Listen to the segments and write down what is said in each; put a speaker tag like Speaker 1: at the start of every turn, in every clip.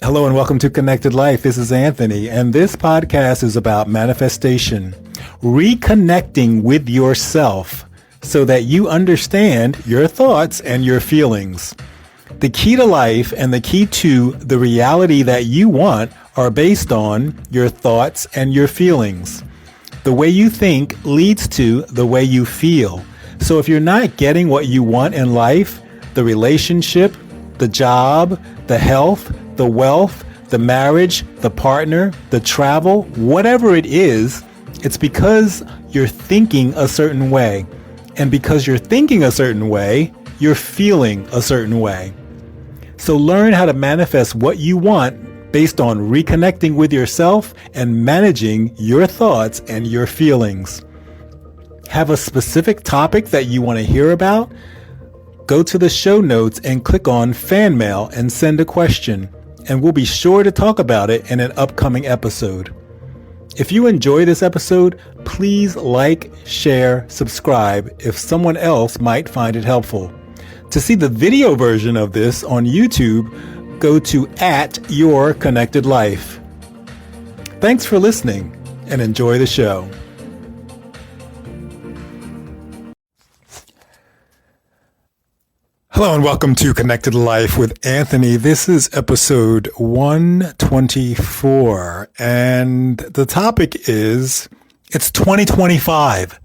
Speaker 1: Hello and welcome to Connected Life. This is Anthony, and this podcast is about manifestation, reconnecting with yourself so that you understand your thoughts and your feelings. The key to life and the key to the reality that you want are based on your thoughts and your feelings. The way you think leads to the way you feel. So if you're not getting what you want in life, the relationship, the job, the health, the wealth, the marriage, the partner, the travel, whatever it is, it's because you're thinking a certain way. And because you're thinking a certain way, you're feeling a certain way. So learn how to manifest what you want based on reconnecting with yourself and managing your thoughts and your feelings. Have a specific topic that you want to hear about? Go to the show notes and click on fan mail and send a question, and we'll be sure to talk about it in an upcoming episode. If you enjoy this episode, please like, share, subscribe if someone else might find it helpful. To see the video version of this on YouTube, go to @YourConnectedLife. Thanks for listening and enjoy the show. Hello and welcome to Connected Life with Anthony. This is episode 124, and the topic is, it's 2025.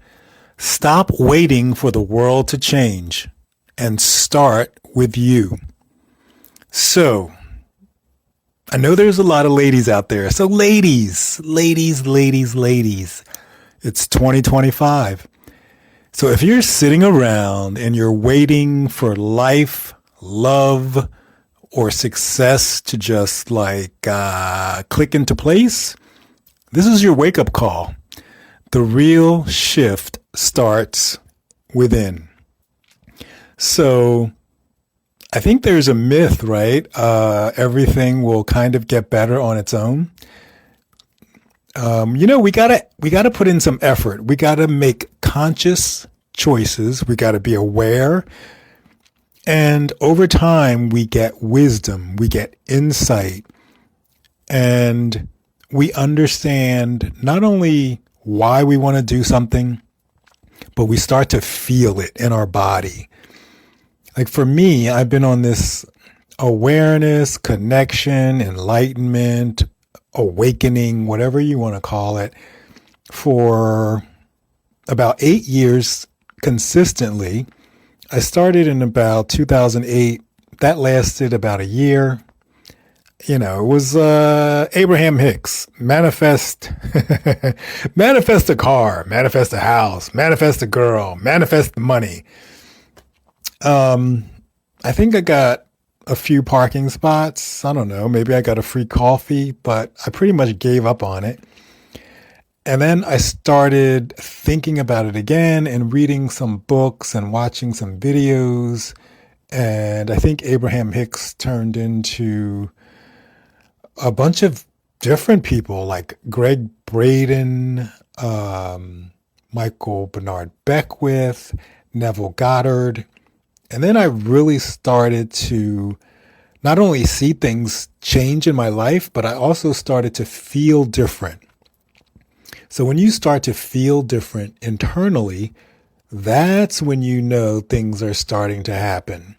Speaker 1: Stop waiting for the world to change and start with you. So, I know there's a lot of ladies out there. So ladies, it's 2025. So if you're sitting around and you're waiting for life, love, or success to just click into place, this is your wake-up call. The real shift starts within. So I think there's a myth, right? Everything will kind of get better on its own. We gotta put in some effort. We gotta make conscious choices. We gotta be aware. And over time, we get wisdom, we get insight, and we understand not only why we want to do something, but we start to feel it in our body. Like for me, I've been on this awareness, connection, enlightenment, awakening, whatever you want to call it, for about 8 years consistently. I started in about 2008. That lasted about a year. It was Abraham Hicks. Manifest, manifest a car, manifest a house, manifest a girl, manifest the money. I think I got a few parking spots. I don't know. Maybe I got a free coffee, but I pretty much gave up on it. And then I started thinking about it again and reading some books and watching some videos. And I think Abraham Hicks turned into a bunch of different people like Greg Braden, Michael Bernard Beckwith, Neville Goddard. And then I really started to not only see things change in my life, but I also started to feel different. So when you start to feel different internally, that's when you know things are starting to happen.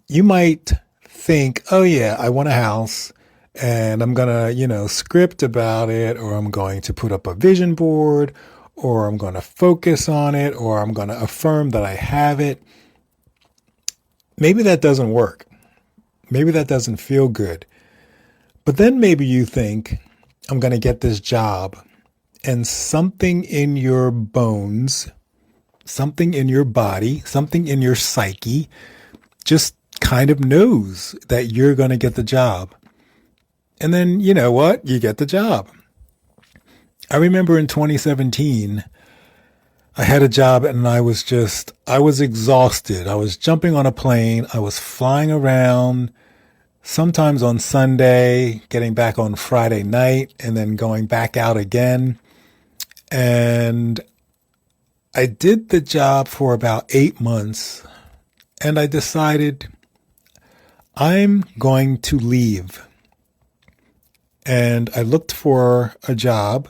Speaker 1: You might think, oh yeah, I want a house and I'm going to, script about it, or I'm going to put up a vision board, or I'm going to focus on it, or I'm going to affirm that I have it. Maybe that doesn't work. Maybe that doesn't feel good. But then maybe you think, I'm going to get this job, and something in your bones, something in your body, something in your psyche just kind of knows that you're going to get the job. And then, you know what? You get the job. I remember in 2017, I had a job and I was exhausted. I was jumping on a plane. I was flying around, sometimes on Sunday, getting back on Friday night, and then going back out again. And I did the job for about 8 months, and I decided I'm going to leave. and I looked for a job.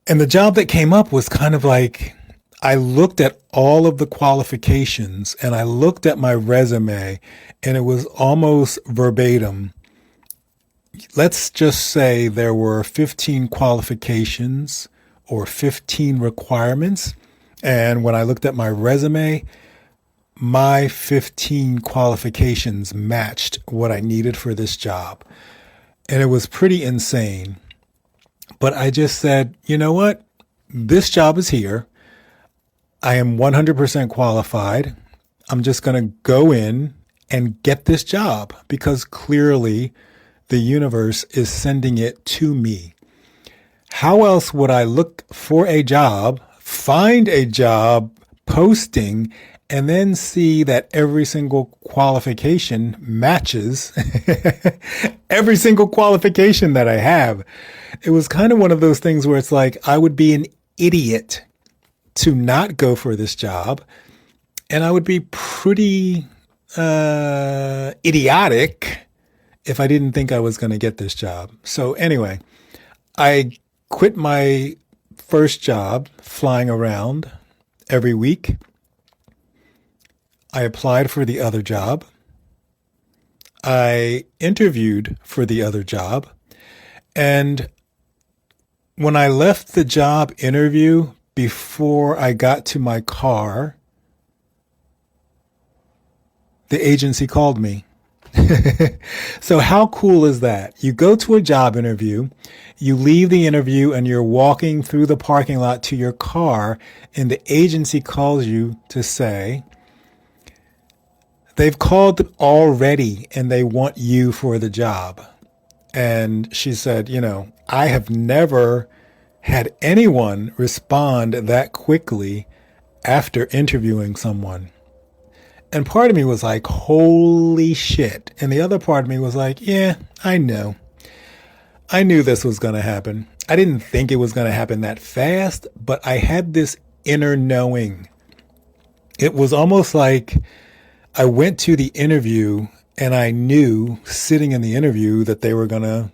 Speaker 1: And the job that came up was kind of like, I looked at all of the qualifications and I looked at my resume, and it was almost verbatim. Let's just say there were 15 qualifications or 15 requirements. And when I looked at my resume, my 15 qualifications matched what I needed for this job. And it was pretty insane. But I just said, you know what? This job is here. I am 100% qualified. I'm just going to go in and get this job because clearly the universe is sending it to me. How else would I look for a job, find a job posting, and then see that every single qualification matches every single qualification that I have? It was kind of one of those things where it's like I would be an idiot to not go for this job, and I would be pretty idiotic if I didn't think I was going to get this job. So anyway, I quit my first job flying around every week. I applied for the other job. I interviewed for the other job. And when I left the job interview, before I got to my car, the agency called me. So how cool is that? You go to a job interview, you leave the interview, and you're walking through the parking lot to your car, and the agency calls you to say, they've called already and they want you for the job. And she said, I have never had anyone respond that quickly after interviewing someone. And part of me was like, holy shit. And the other part of me was like, yeah, I know. I knew this was going to happen. I didn't think it was going to happen that fast, but I had this inner knowing. It was almost like I went to the interview and I knew sitting in the interview that they were going to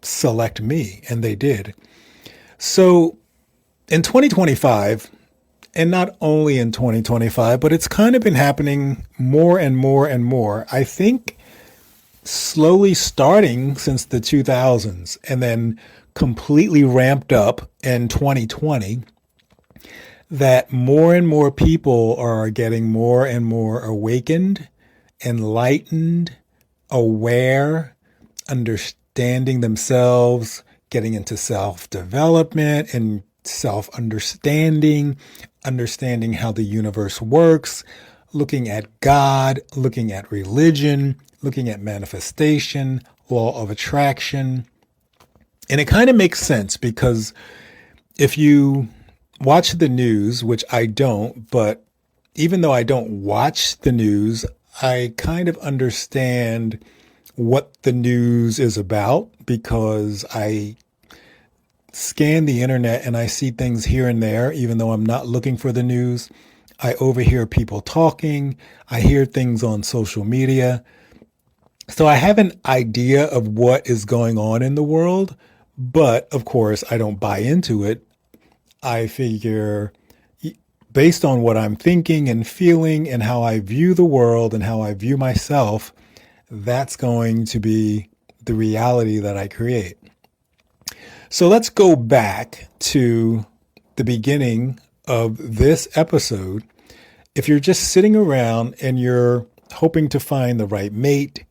Speaker 1: select me, and they did. So in 2025, and not only in 2025, but it's kind of been happening more and more and more. I think slowly starting since the 2000s and then completely ramped up in 2020, that more and more people are getting more and more awakened, enlightened, aware, understanding themselves, getting into self-development and self-understanding, understanding how the universe works, looking at God, looking at religion, looking at manifestation, law of attraction. And it kind of makes sense because if you watch the news, which I don't, but even though I don't watch the news, I kind of understand what the news is about because I scan the internet and I see things here and there, even though I'm not looking for the news. I overhear people talking. I hear things on social media. So I have an idea of what is going on in the world, but of course I don't buy into it. I figure based on what I'm thinking and feeling and how I view the world and how I view myself, that's going to be the reality that I create. So let's go back to the beginning of this episode. If you're just sitting around and you're hoping to find the right mate,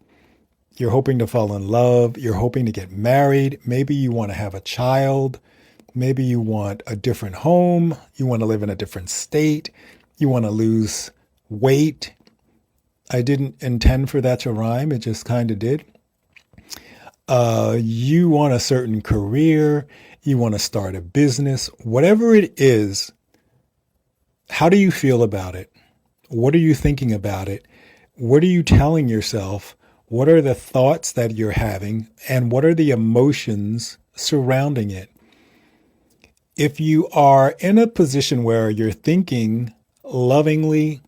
Speaker 1: you're hoping to fall in love, you're hoping to get married, maybe you want to have a child, maybe you want a different home, you want to live in a different state, you want to lose weight. I didn't intend for that to rhyme, it just kind of did. You want a certain career, you want to start a business, whatever it is, how do you feel about it? What are you thinking about it? What are you telling yourself? What are the thoughts that you're having? And what are the emotions surrounding it? If you are in a position where you're thinking lovingly,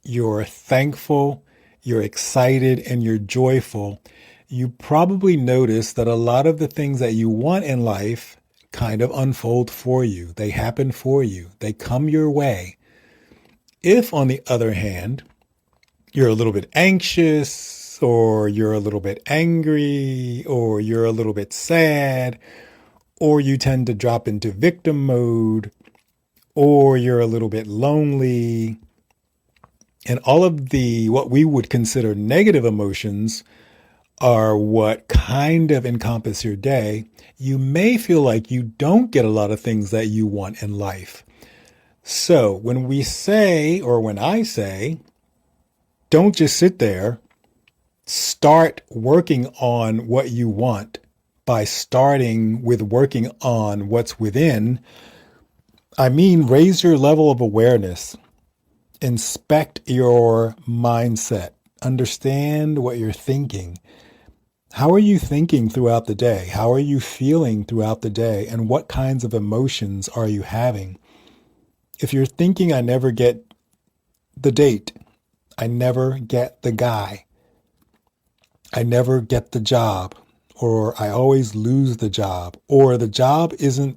Speaker 1: you're thankful, you're excited, and you're joyful, you probably notice that a lot of the things that you want in life kind of unfold for you. They happen for you. They come your way. If, on the other hand, you're a little bit anxious, or you're a little bit angry, or you're a little bit sad, or you tend to drop into victim mode, or you're a little bit lonely, and all of the what we would consider negative emotions are what kind of encompass your day, you may feel like you don't get a lot of things that you want in life. So when we say, or when I say, don't just sit there, start working on what you want by starting with working on what's within. I mean, raise your level of awareness, inspect your mindset, understand what you're thinking. How are you thinking throughout the day? How are you feeling throughout the day? And what kinds of emotions are you having? If you're thinking, I never get the date, I never get the guy, I never get the job, or I always lose the job, or the job isn't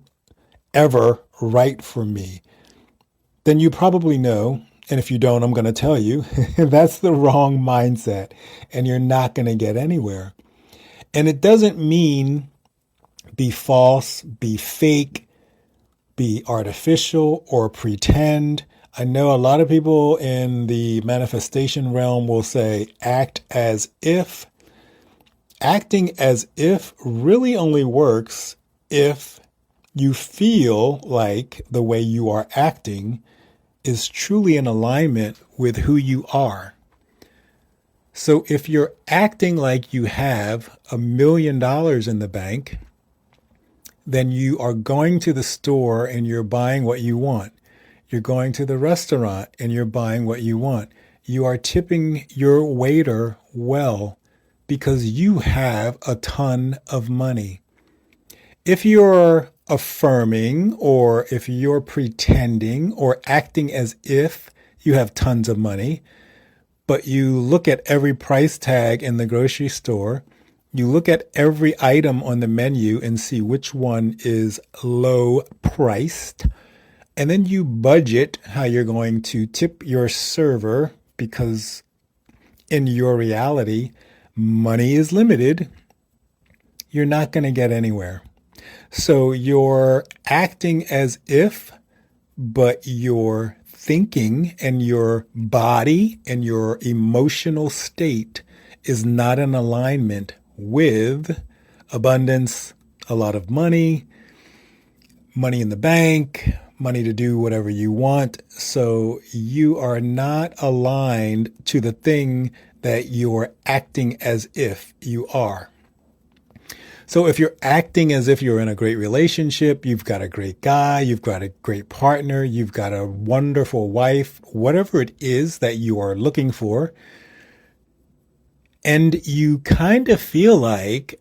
Speaker 1: ever right for me, then you probably know, and if you don't, I'm going to tell you, that's the wrong mindset, and you're not going to get anywhere. And it doesn't mean be false, be fake, be artificial, or pretend. I know a lot of people in the manifestation realm will say act as if. Acting as if really only works if you feel like the way you are acting is truly in alignment with who you are. So if you're acting like you have $1 million in the bank, then you are going to the store and you're buying what you want. You're going to the restaurant and you're buying what you want. You are tipping your waiter well because you have a ton of money. If you're affirming, or if you're pretending or acting as if you have tons of money, but you look at every price tag in the grocery store, you look at every item on the menu and see which one is low priced, and then you budget how you're going to tip your server because in your reality, money is limited, you're not going to get anywhere. So you're acting as if, but your thinking and your body and your emotional state is not in alignment with abundance, a lot of money, money in the bank, money to do whatever you want. So you are not aligned to the thing that you're acting as if you are. So if you're acting as if you're in a great relationship, you've got a great guy, you've got a great partner, you've got a wonderful wife, whatever it is that you are looking for, and you kind of feel like,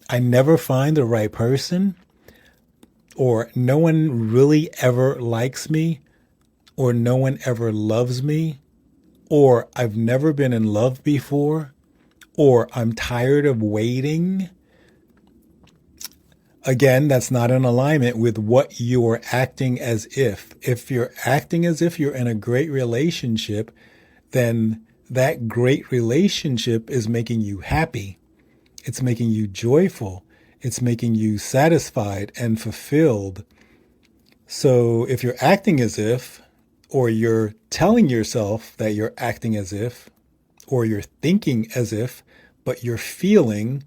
Speaker 1: I never find the right person, or no one really ever likes me, or no one ever loves me, or I've never been in love before, or I'm tired of waiting. Again, that's not in alignment with what you're acting as if. If you're acting as if you're in a great relationship, then that great relationship is making you happy. It's making you joyful. It's making you satisfied and fulfilled. So if you're acting as if, or you're telling yourself that you're acting as if, or you're thinking as if, but you're feeling,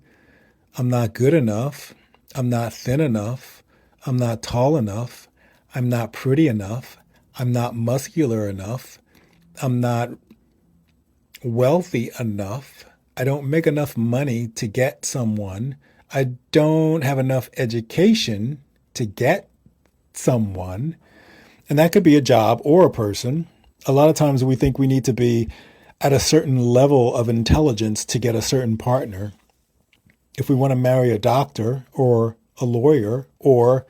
Speaker 1: I'm not good enough, I'm not thin enough, I'm not tall enough, I'm not pretty enough, I'm not muscular enough, I'm not wealthy enough, I don't make enough money to get someone, I don't have enough education to get someone, and that could be a job or a person. A lot of times we think we need to be at a certain level of intelligence to get a certain partner. If we want to marry a doctor or a lawyer or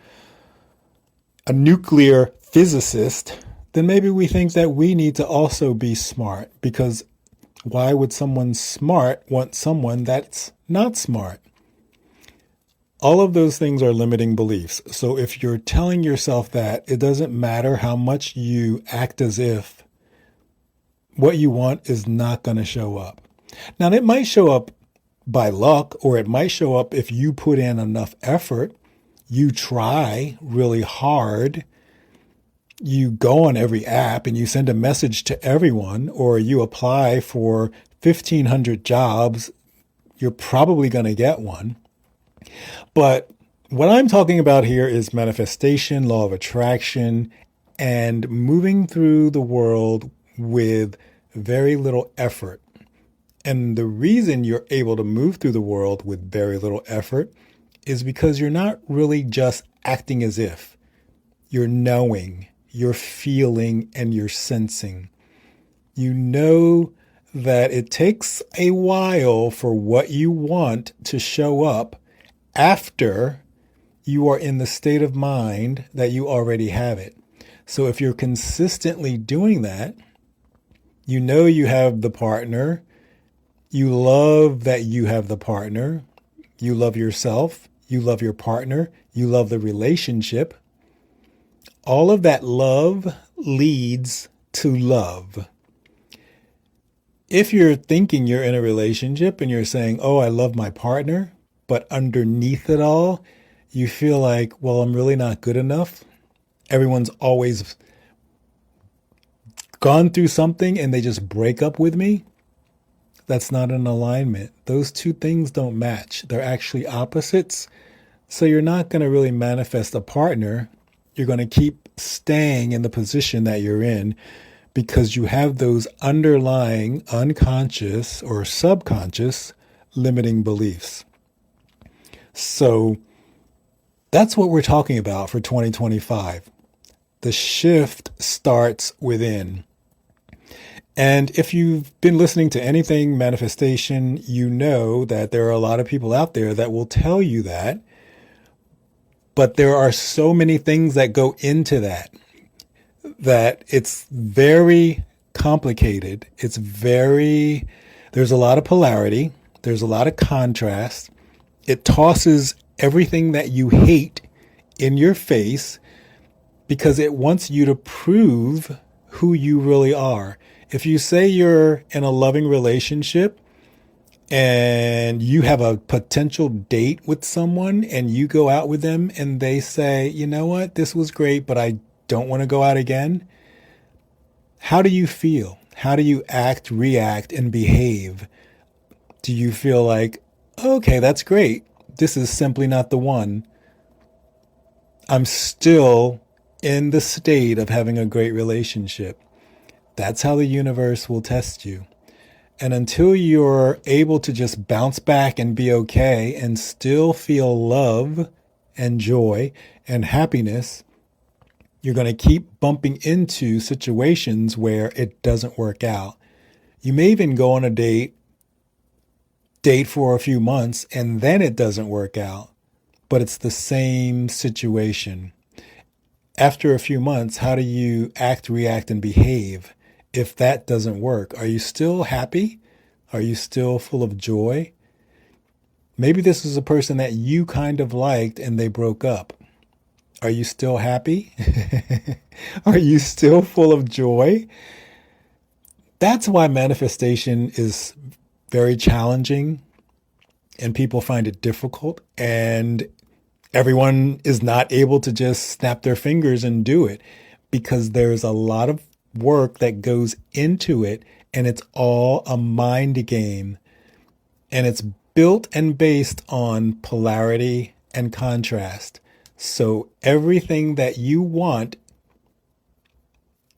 Speaker 1: a nuclear physicist, then maybe we think that we need to also be smart, because Why would someone smart want someone that's not smart? All of those things are limiting beliefs. So if you're telling yourself that, it doesn't matter how much you act as if, what you want is not going to show up. Now, it might show up by luck, or it might show up if you put in enough effort, you try really hard, you go on every app and you send a message to everyone, or you apply for 1,500 jobs, you're probably going to get one. But what I'm talking about here is manifestation, law of attraction, and moving through the world with very little effort. And the reason you're able to move through the world with very little effort is because you're not really just acting as if. You're knowing, you're feeling, and you're sensing. You know that it takes a while for what you want to show up after you are in the state of mind that you already have it. So if you're consistently doing that, you know you have the partner, you love that you have the partner, you love yourself, you love your partner, you love the relationship. All of that love leads to love. If you're thinking you're in a relationship and you're saying, oh, I love my partner, but underneath it all, you feel like, well, I'm really not good enough. Everyone's always gone through something and they just break up with me. That's not an alignment. Those two things don't match. They're actually opposites. So you're not going to really manifest a partner. You're going to keep staying in the position that you're in because you have those underlying unconscious or subconscious limiting beliefs. So that's what we're talking about for 2025. The shift starts within. And if you've been listening to anything manifestation, you know that there are a lot of people out there that will tell you that. But there are so many things that go into that it's very complicated. There's a lot of polarity. There's a lot of contrast. It tosses everything that you hate in your face because it wants you to prove who you really are. If you say you're in a loving relationship and you have a potential date with someone and you go out with them and they say, you know what, this was great, but I don't want to go out again. How do you feel? How do you act, react, and behave? Do you feel like, okay, that's great. This is simply not the one. I'm still in the state of having a great relationship. That's how the universe will test you. And until you're able to just bounce back and be okay and still feel love and joy and happiness, you're going to keep bumping into situations where it doesn't work out. You may even go on a date for a few months, and then it doesn't work out, but it's the same situation. After a few months, how do you act, react, and behave if that doesn't work? Are you still happy? Are you still full of joy? Maybe this is a person that you kind of liked and they broke up. Are you still happy? Are you still full of joy? That's why manifestation is very challenging and people find it difficult, and everyone is not able to just snap their fingers and do it because there's a lot of work that goes into it, and it's all a mind game, and it's built and based on polarity and contrast. So everything that you want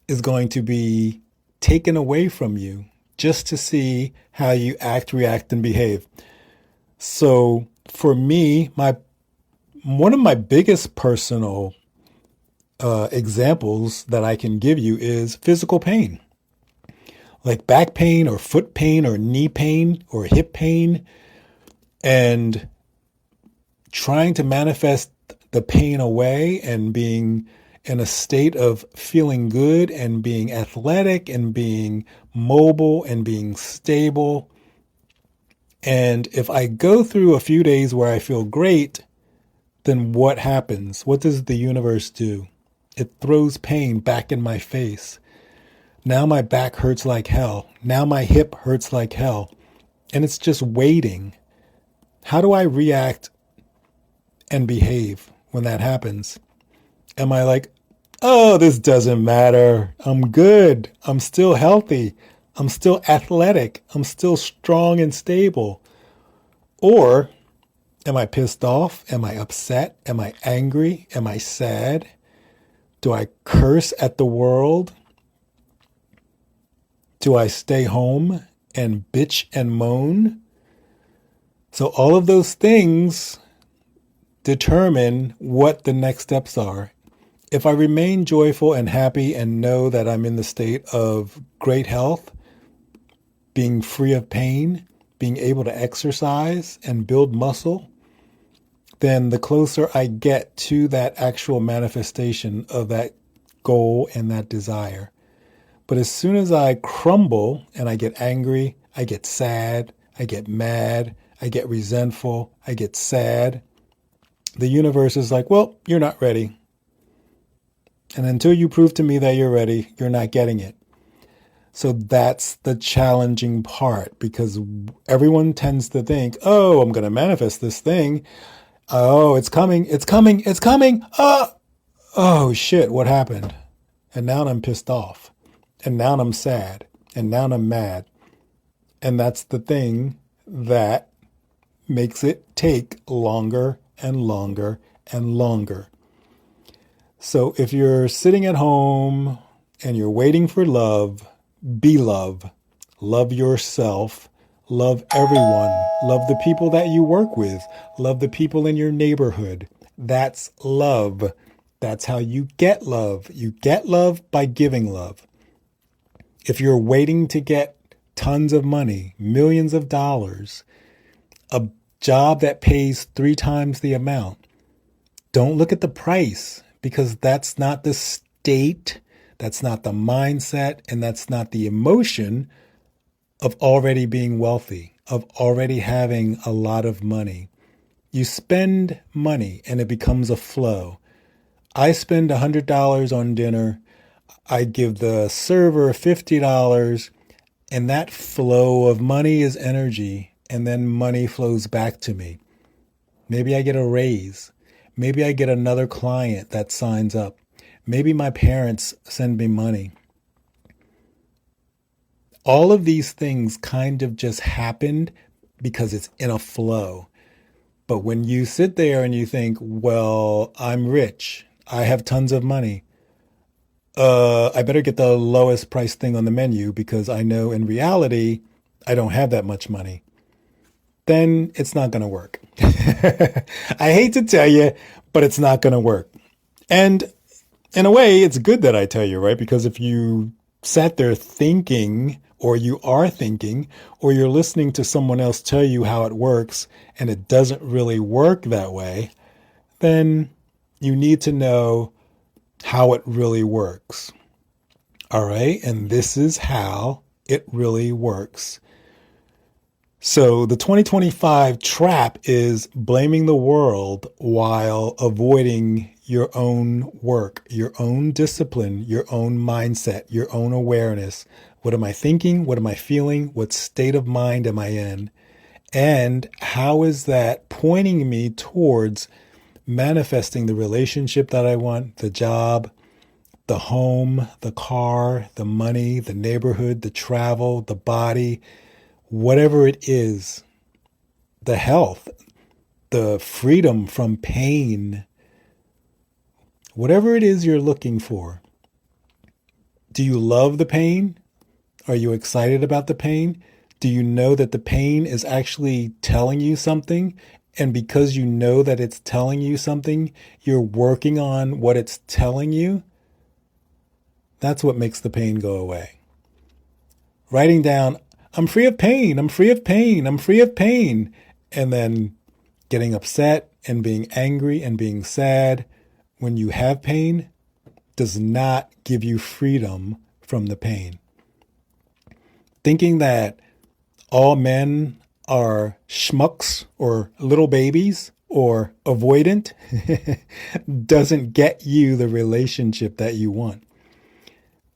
Speaker 1: is going to be taken away from you just to see how you act, react, and behave. So for me, one of my biggest personal examples that I can give you is physical pain, like back pain or foot pain or knee pain or hip pain, and trying to manifest the pain away and being in a state of feeling good and being athletic and being mobile and being stable. And if I go through a few days where I feel great, then what happens? What does the universe do? It throws pain back in my face. Now my back hurts like hell. Now my hip hurts like hell. And it's just waiting. How do I react and behave when that happens? Am I like, oh, this doesn't matter. I'm good. I'm still healthy. I'm still athletic. I'm still strong and stable. Or am I pissed off? Am I upset? Am I angry? Am I sad? Do I curse at the world? Do I stay home and bitch and moan? So all of those things determine what the next steps are. If I remain joyful and happy and know that I'm in the state of great health, being free of pain, being able to exercise and build muscle, then the closer I get to that actual manifestation of that goal and that desire. But as soon as I crumble and I get angry, I get sad, I get mad, I get resentful, I get sad, the universe is like, well, you're not ready. And until you prove to me that you're ready, you're not getting it. So that's the challenging part, because everyone tends to think, oh, I'm going to manifest this thing. Oh, it's coming, it's coming, it's coming. Oh, shit, what happened? And now I'm pissed off. And now I'm sad. And now I'm mad. And that's the thing that makes it take longer and longer and longer. So if you're sitting at home and you're waiting for love, be love. Love yourself. Love everyone. Love the people that you work with. Love the people in your neighborhood. That's love. That's how you get love. You get love by giving love. If you're waiting to get tons of money, millions of dollars, a job that pays 3 times the amount, don't look at the price, because that's not the state, that's not the mindset, and that's not the emotion of already being wealthy, of already having a lot of money. You spend money and it becomes a flow. I spend $100 on dinner. I give the server $50, and that flow of money is energy, and then money flows back to me. Maybe I get a raise. Maybe I get another client that signs up. Maybe my parents send me money. All of these things kind of just happened because it's in a flow. But when you sit there and you think, well, I'm rich, I have tons of money, I better get the lowest price thing on the menu because I know in reality, I don't have that much money, then it's not going to work. I hate to tell you, but it's not going to work. And in a way, it's good that I tell you, right? Because if you sat there thinking, or you are thinking, or you're listening to someone else tell you how it works, and it doesn't really work that way, then you need to know how it really works. All right. And this is how it really works. So the 2025 trap is blaming the world while avoiding your own work, your own discipline, your own mindset, your own awareness. What am I thinking? What am I feeling? What state of mind am I in? And how is that pointing me towards manifesting the relationship that I want, the job, the home, the car, the money, the neighborhood, the travel, the body, whatever it is, the health, the freedom from pain, whatever it is you're looking for. Do you love the pain? Are you excited about the pain? Do you know that the pain is actually telling you something? And because you know that it's telling you something, you're working on what it's telling you? That's what makes the pain go away. Writing down, I'm free of pain, I'm free of pain, I'm free of pain. And then getting upset and being angry and being sad when you have pain, does not give you freedom from the pain. Thinking that all men are schmucks or little babies or avoidant doesn't get you the relationship that you want.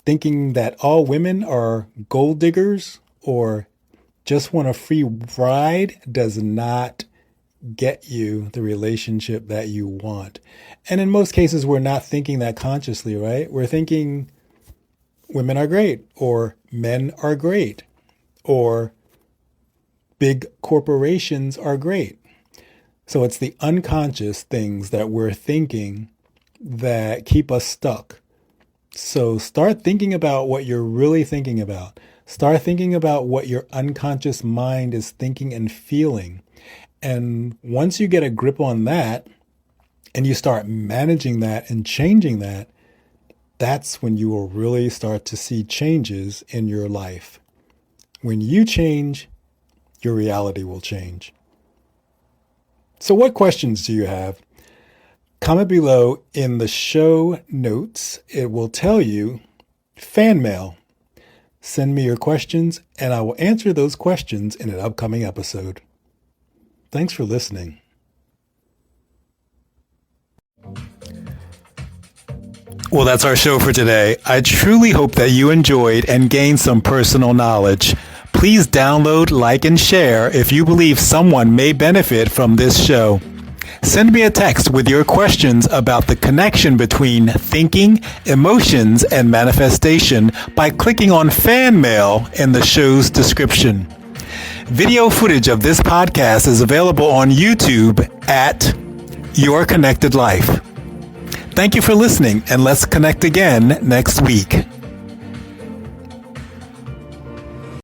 Speaker 1: Thinking that all women are gold diggers or just want a free ride does not get you the relationship that you want. And in most cases, we're not thinking that consciously, right? We're thinking women are great, or men are great, or big corporations are great. So it's the unconscious things that we're thinking that keep us stuck. So start thinking about what you're really thinking about. Start thinking about what your unconscious mind is thinking and feeling. And once you get a grip on that and you start managing that and changing that, that's when you will really start to see changes in your life. When you change, your reality will change. So what questions do you have? Comment below in the show notes. It will tell you fan mail. Send me your questions and I will answer those questions in an upcoming episode. Thanks for listening. Well, that's our show for today. I truly hope that you enjoyed and gained some personal knowledge. Please download, like, and share if you believe someone may benefit from this show. Send me a text with your questions about the connection between thinking, emotions, and manifestation by clicking on fan mail in the show's description. Video footage of this podcast is available on YouTube at Your Connected Life. Thank you for listening, and let's connect again next week.